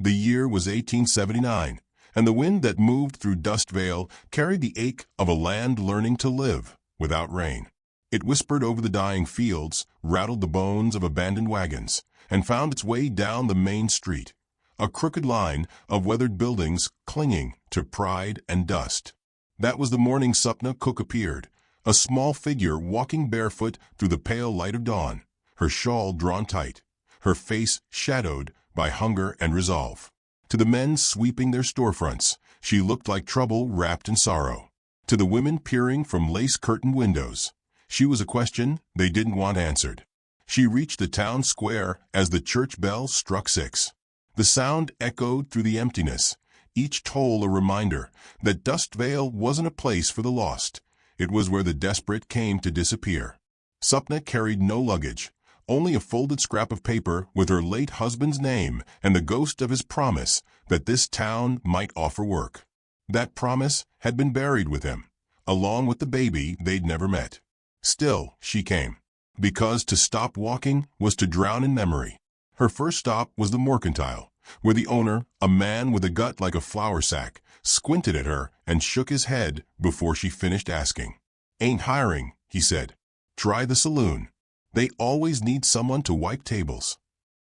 The year was 1879, and the wind that moved through Dustveil carried the ache of a land learning to live without rain. It whispered over the dying fields, rattled the bones of abandoned wagons, and found its way down the main street, a crooked line of weathered buildings clinging to pride and dust. That was the morning Sapna Cook appeared, a small figure walking barefoot through the pale light of dawn, her shawl drawn tight, her face shadowed by hunger and resolve. To the men sweeping their storefronts, she looked like trouble wrapped in sorrow. To the women peering from lace-curtained windows, she was a question they didn't want answered. She reached the town square as the church bell struck 6. The sound echoed through the emptiness, each toll a reminder that Dustveil wasn't a place for the lost. It was where the desperate came to disappear. Sapna carried no luggage, only a folded scrap of paper with her late husband's name and the ghost of his promise that this town might offer work. That promise had been buried with him, along with the baby they'd never met. Still, she came, because to stop walking was to drown in memory. Her first stop was the mercantile, where the owner, a man with a gut like a flour sack, squinted at her and shook his head before she finished asking. "Ain't hiring," he said. "Try the saloon. They always need someone to wipe tables."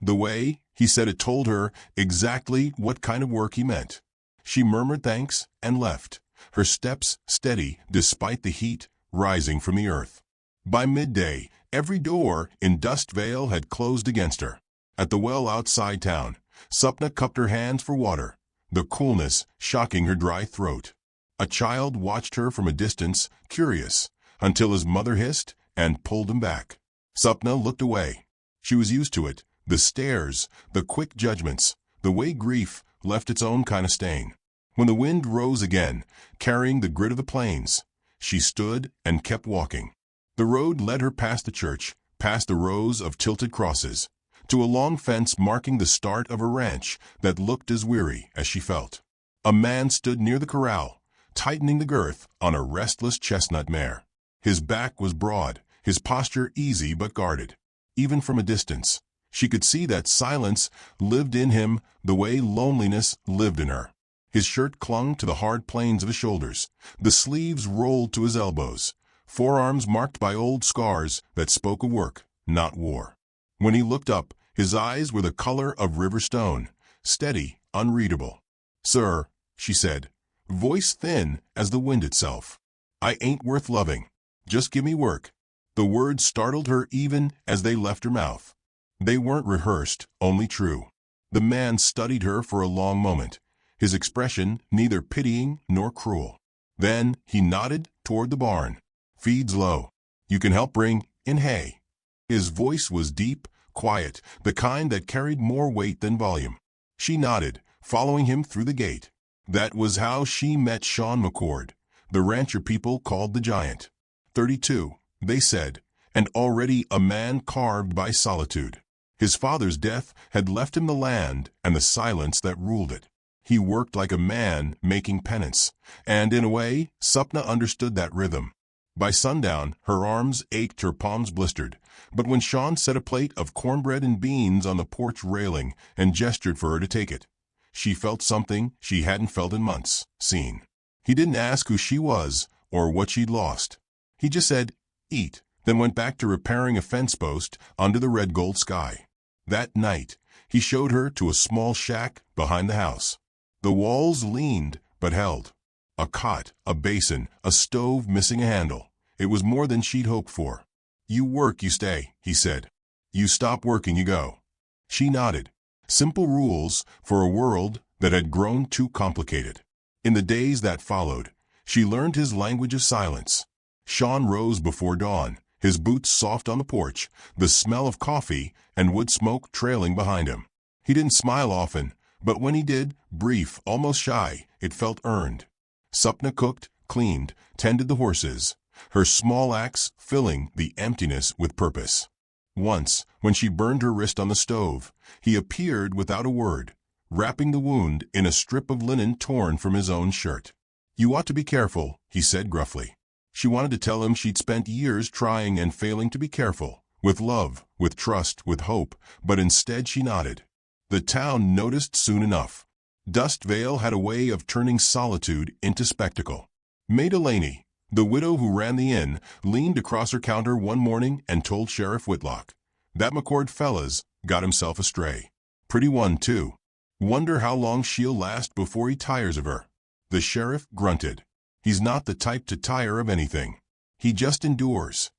The way he said it told her exactly what kind of work he meant. She murmured thanks and left, her steps steady despite the heat rising from the earth. By midday, every door in Dustveil had closed against her. At the well outside town, Sapna cupped her hands for water, the coolness shocking her dry throat. A child watched her from a distance, curious, until his mother hissed and pulled him back. Sapna looked away. She was used to it, the stares, the quick judgments, the way grief left its own kind of stain. When the wind rose again, carrying the grit of the plains, she stood and kept walking. The road led her past the church, past the rows of tilted crosses, to a long fence marking the start of a ranch that looked as weary as she felt. A man stood near the corral, tightening the girth on a restless chestnut mare. His back was broad, his posture easy but guarded. Even from a distance, she could see that silence lived in him the way loneliness lived in her. His shirt clung to the hard planes of his shoulders, the sleeves rolled to his elbows, forearms marked by old scars that spoke of work, not war. When he looked up, his eyes were the color of river stone, steady, unreadable. "Sir," she said, voice thin as the wind itself, "I ain't worth loving. Just give me work." The words startled her even as they left her mouth. They weren't rehearsed, only true. The man studied her for a long moment, his expression neither pitying nor cruel. Then he nodded toward the barn. "Feed's low. You can help bring in hay." His voice was deep, quiet, the kind that carried more weight than volume. She nodded, following him through the gate. That was how she met Shawn McCord, the rancher people called the Giant. 32, they said, and already a man carved by solitude. His father's death had left him the land and the silence that ruled it. He worked like a man making penance, and in a way, Sapna understood that rhythm. By sundown, her arms ached, her palms blistered, but when Shawn set a plate of cornbread and beans on the porch railing and gestured for her to take it, she felt something she hadn't felt in months, seen. He didn't ask who she was or what she'd lost. He just said, "Eat," then went back to repairing a fence post under the red-gold sky. That night, he showed her to a small shack behind the house. The walls leaned but held. A cot, a basin, a stove missing a handle. It was more than she'd hoped for. "You work, you stay," he said. "You stop working, you go." She nodded. Simple rules for a world that had grown too complicated. In the days that followed, she learned his language of silence. Shawn rose before dawn, his boots soft on the porch, the smell of coffee and wood smoke trailing behind him. He didn't smile often, but when he did, brief, almost shy, it felt earned. Sapna cooked, cleaned, tended the horses, her small axe filling the emptiness with purpose. Once, when she burned her wrist on the stove, he appeared without a word, wrapping the wound in a strip of linen torn from his own shirt. "You ought to be careful," he said gruffly. She wanted to tell him she'd spent years trying and failing to be careful, with love, with trust, with hope, but instead she nodded. The town noticed soon enough. Dustveil had a way of turning solitude into spectacle. May Delaney, the widow who ran the inn, leaned across her counter one morning and told Sheriff Whitlock, "That McCord fella's got himself a stray. Pretty one, too. Wonder how long she'll last before he tires of her." The sheriff grunted. "He's not the type to tire of anything. He just endures."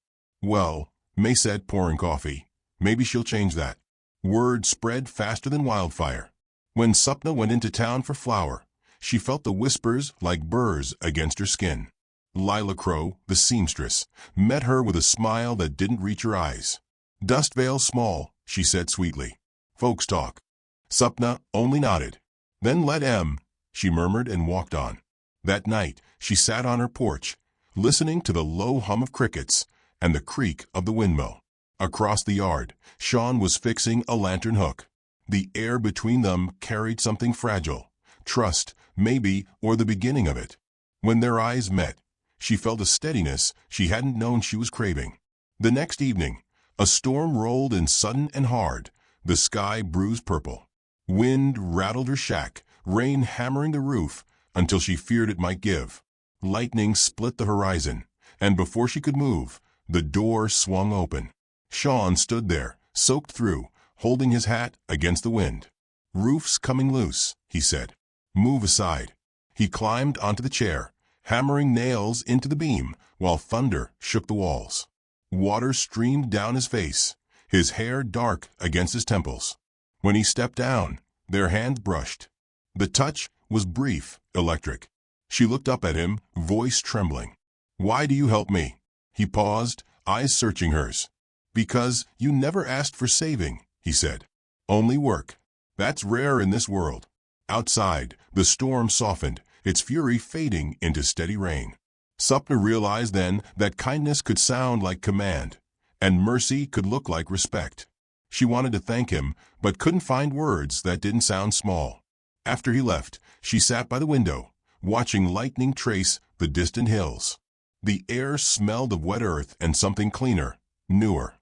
"Well," May said, pouring coffee, "maybe she'll change that." Word spread faster than wildfire. When Sapna went into town for flour, she felt the whispers like burrs against her skin. Lila Crow, the seamstress, met her with a smile that didn't reach her eyes. "Dustveil's small," she said sweetly. "Folks talk." Sapna only nodded. "Then let 'em," she murmured and walked on. That night, she sat on her porch, listening to the low hum of crickets and the creak of the windmill. Across the yard, Shawn was fixing a lantern hook. The air between them carried something fragile, trust, maybe, or the beginning of it. When their eyes met, she felt a steadiness she hadn't known she was craving. The next evening, a storm rolled in sudden and hard, the sky bruised purple. Wind rattled her shack, rain hammering the roof until she feared it might give. Lightning split the horizon, and before she could move, the door swung open. Shawn stood there, soaked through, holding his hat against the wind. "Roof's coming loose," he said. "Move aside." He climbed onto the chair, hammering nails into the beam while thunder shook the walls. Water streamed down his face, his hair dark against his temples. When he stepped down, their hands brushed. The touch was brief, electric. She looked up at him, voice trembling. "Why do you help me?" He paused, eyes searching hers. "Because you never asked for saving," he said. "Only work. That's rare in this world." Outside, the storm softened, its fury fading into steady rain. Sapna realized then that kindness could sound like command, and mercy could look like respect. She wanted to thank him, but couldn't find words that didn't sound small. After he left, she sat by the window, watching lightning trace the distant hills. The air smelled of wet earth and something cleaner, newer.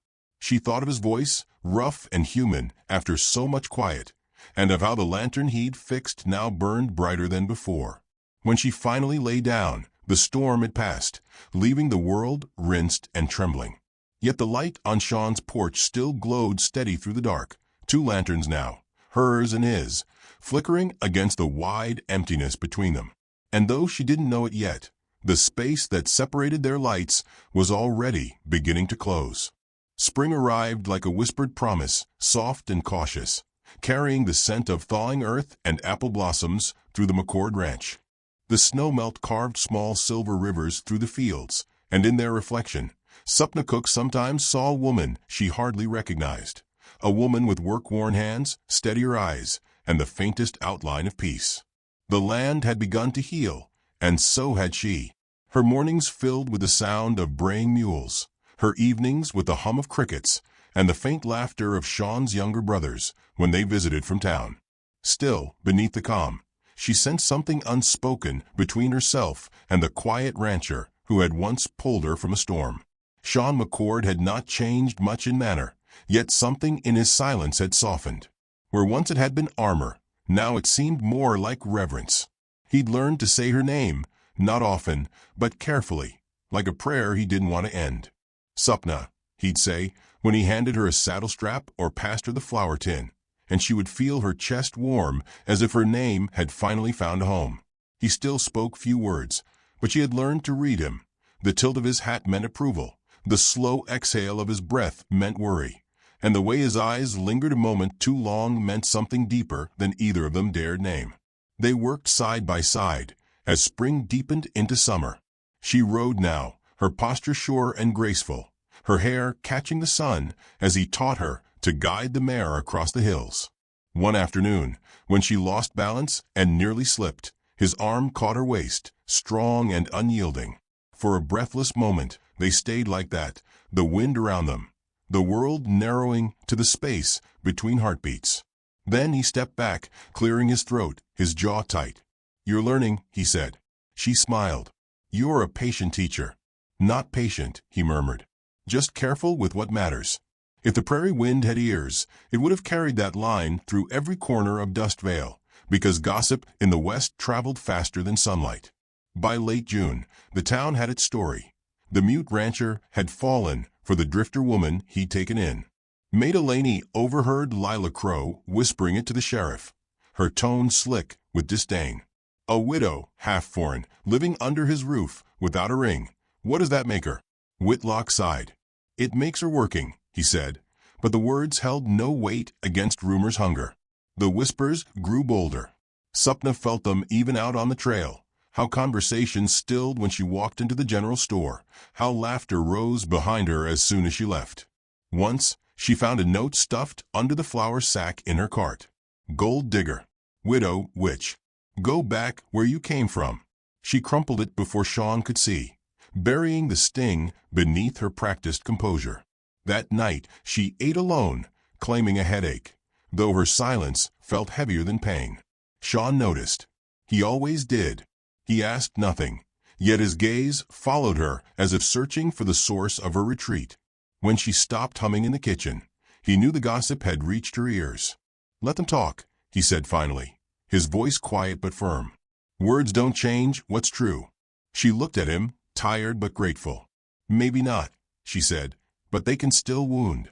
She thought of his voice, rough and human after so much quiet, and of how the lantern he'd fixed now burned brighter than before. When she finally lay down, the storm had passed, leaving the world rinsed and trembling. Yet the light on Shawn's porch still glowed steady through the dark, 2 lanterns now, hers and his, flickering against the wide emptiness between them. And though she didn't know it yet, the space that separated their lights was already beginning to close. Spring arrived like a whispered promise, soft and cautious, carrying the scent of thawing earth and apple blossoms through the McCord ranch. The snowmelt carved small silver rivers through the fields, and in their reflection, Sapna Cook sometimes saw a woman she hardly recognized, a woman with work-worn hands, steadier eyes, and the faintest outline of peace. The land had begun to heal, and so had she. Her mornings filled with the sound of braying mules, her evenings with the hum of crickets, and the faint laughter of Shawn's younger brothers when they visited from town. Still, beneath the calm, she sensed something unspoken between herself and the quiet rancher who had once pulled her from a storm. Shawn McCord had not changed much in manner, yet something in his silence had softened. Where once it had been armor, now it seemed more like reverence. He'd learned to say her name, not often, but carefully, like a prayer he didn't want to end. "Sapna," he'd say, when he handed her a saddle strap or passed her the flour tin, and she would feel her chest warm as if her name had finally found a home. He still spoke few words, but she had learned to read him. The tilt of his hat meant approval. The slow exhale of his breath meant worry, and the way his eyes lingered a moment too long meant something deeper than either of them dared name. They worked side by side, as spring deepened into summer. She rode now, her posture sure and graceful, her hair catching the sun as he taught her to guide the mare across the hills. One afternoon, when she lost balance and nearly slipped, his arm caught her waist, strong and unyielding. For a breathless moment, they stayed like that, the wind around them, the world narrowing to the space between heartbeats. Then he stepped back, clearing his throat, his jaw tight. "You're learning," he said. She smiled. "You're a patient teacher." "Not patient," he murmured. "Just careful with what matters." If the prairie wind had ears, it would have carried that line through every corner of Dustveil, because gossip in the west traveled faster than sunlight. By late June, the town had its story. The mute rancher had fallen for the drifter woman he'd taken in. Maida Laney overheard Lila Crow whispering it to the sheriff, her tone slick with disdain. A widow, half foreign, living under his roof without a ring. What does that make her? Whitlock sighed. It makes her working, he said, but the words held no weight against rumor's hunger. The whispers grew bolder. Sapna felt them even out on the trail. How conversation stilled when she walked into the general store. How laughter rose behind her as soon as she left. Once, she found a note stuffed under the flour sack in her cart. Gold digger. Widow witch. Go back where you came from. She crumpled it before Shawn could see, burying the sting beneath her practiced composure. That night, she ate alone, claiming a headache, though her silence felt heavier than pain. Shawn noticed. He always did. He asked nothing, yet his gaze followed her as if searching for the source of her retreat. When she stopped humming in the kitchen, he knew the gossip had reached her ears. Let them talk, he said finally, his voice quiet but firm. Words don't change what's true. She looked at him, tired but grateful. Maybe not, she said, but they can still wound.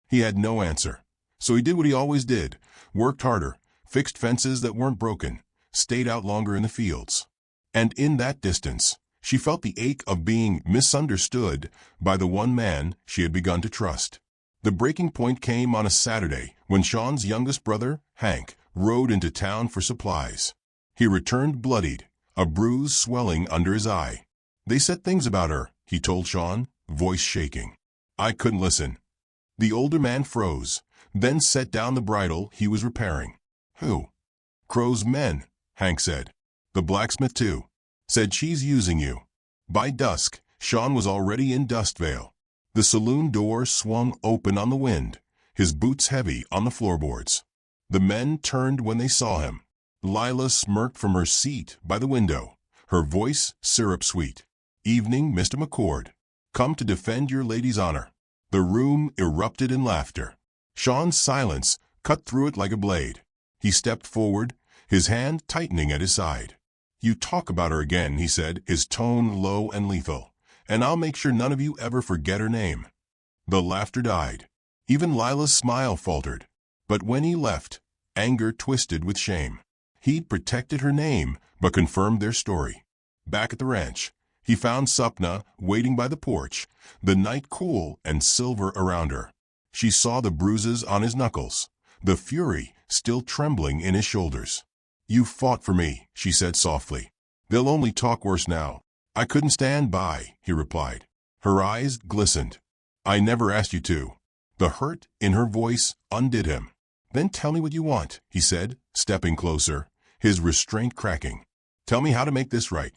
He had no answer. So he did what he always did, worked harder, fixed fences that weren't broken, stayed out longer in the fields. And in that distance, she felt the ache of being misunderstood by the one man she had begun to trust. The breaking point came on a Saturday when Shawn's youngest brother, Hank, rode into town for supplies. He returned bloodied, a bruise swelling under his eye. They said things about her, he told Shawn, voice shaking. I couldn't listen. The older man froze, then set down the bridle he was repairing. Who? Crow's men, Hank said. The blacksmith too. Said she's using you. By dusk, Shawn was already in Dustveil. The saloon door swung open on the wind, his boots heavy on the floorboards. The men turned when they saw him. Lila smirked from her seat by the window, her voice syrup-sweet. Evening, Mr. McCord. Come to defend your lady's honor. The room erupted in laughter. Shawn's silence cut through it like a blade. He stepped forward, his hand tightening at his side. You talk about her again, he said, his tone low and lethal, and I'll make sure none of you ever forget her name. The laughter died. Even Lila's smile faltered. But when he left, anger twisted with shame. He'd protected her name, but confirmed their story. Back at the ranch, he found Sapna waiting by the porch, the night cool and silver around her. She saw the bruises on his knuckles, the fury still trembling in his shoulders. You fought for me, she said softly. They'll only talk worse now. I couldn't stand by, he replied. Her eyes glistened. I never asked you to. The hurt in her voice undid him. Then tell me what you want, he said, stepping closer, his restraint cracking. Tell me how to make this right.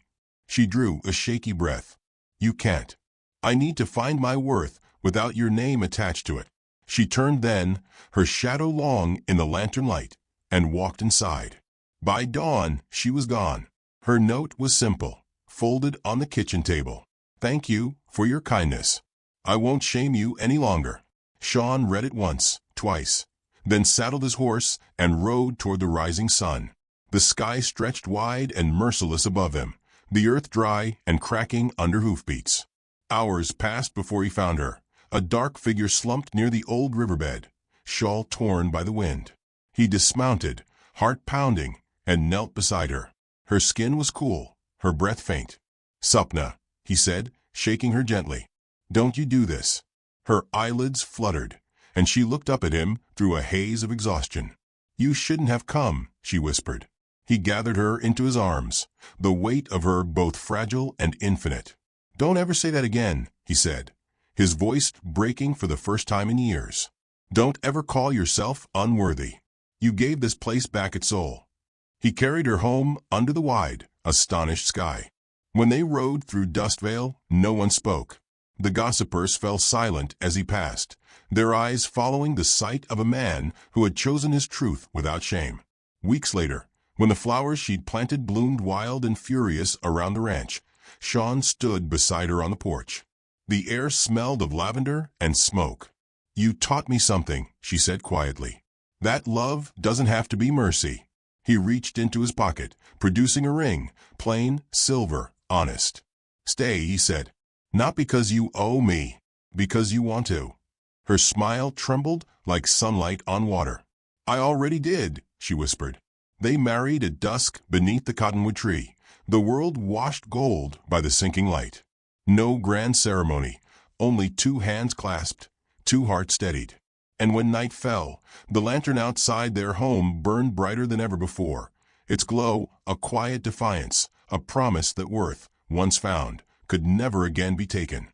She drew a shaky breath. You can't. I need to find my worth without your name attached to it. She turned then, her shadow long in the lantern light, and walked inside. By dawn, she was gone. Her note was simple, folded on the kitchen table. Thank you for your kindness. I won't shame you any longer. Shawn read it once, twice, then saddled his horse and rode toward the rising sun. The sky stretched wide and merciless above him, the earth dry and cracking under hoofbeats. Hours passed before he found her, a dark figure slumped near the old riverbed, shawl torn by the wind. He dismounted, heart pounding, and knelt beside her. Her skin was cool, her breath faint. Sapna, he said, shaking her gently. Don't you do this. Her eyelids fluttered, and she looked up at him through a haze of exhaustion. You shouldn't have come, she whispered. He gathered her into his arms, the weight of her both fragile and infinite. Don't ever say that again, he said, his voice breaking for the first time in years. Don't ever call yourself unworthy. You gave this place back its soul. He carried her home under the wide, astonished sky. When they rode through Dustveil, no one spoke. The gossipers fell silent as he passed, their eyes following the sight of a man who had chosen his truth without shame. Weeks later, when the flowers she'd planted bloomed wild and furious around the ranch, Shawn stood beside her on the porch. The air smelled of lavender and smoke. "You taught me something," she said quietly. "That love doesn't have to be mercy." He reached into his pocket, producing a ring, plain, silver, honest. "Stay," he said. "Not because you owe me, because you want to." Her smile trembled like sunlight on water. "I already did," she whispered. They married at dusk beneath the cottonwood tree, the world washed gold by the sinking light. No grand ceremony, only two hands clasped, two hearts steadied. And when night fell, the lantern outside their home burned brighter than ever before, its glow a quiet defiance, a promise that worth, once found, could never again be taken.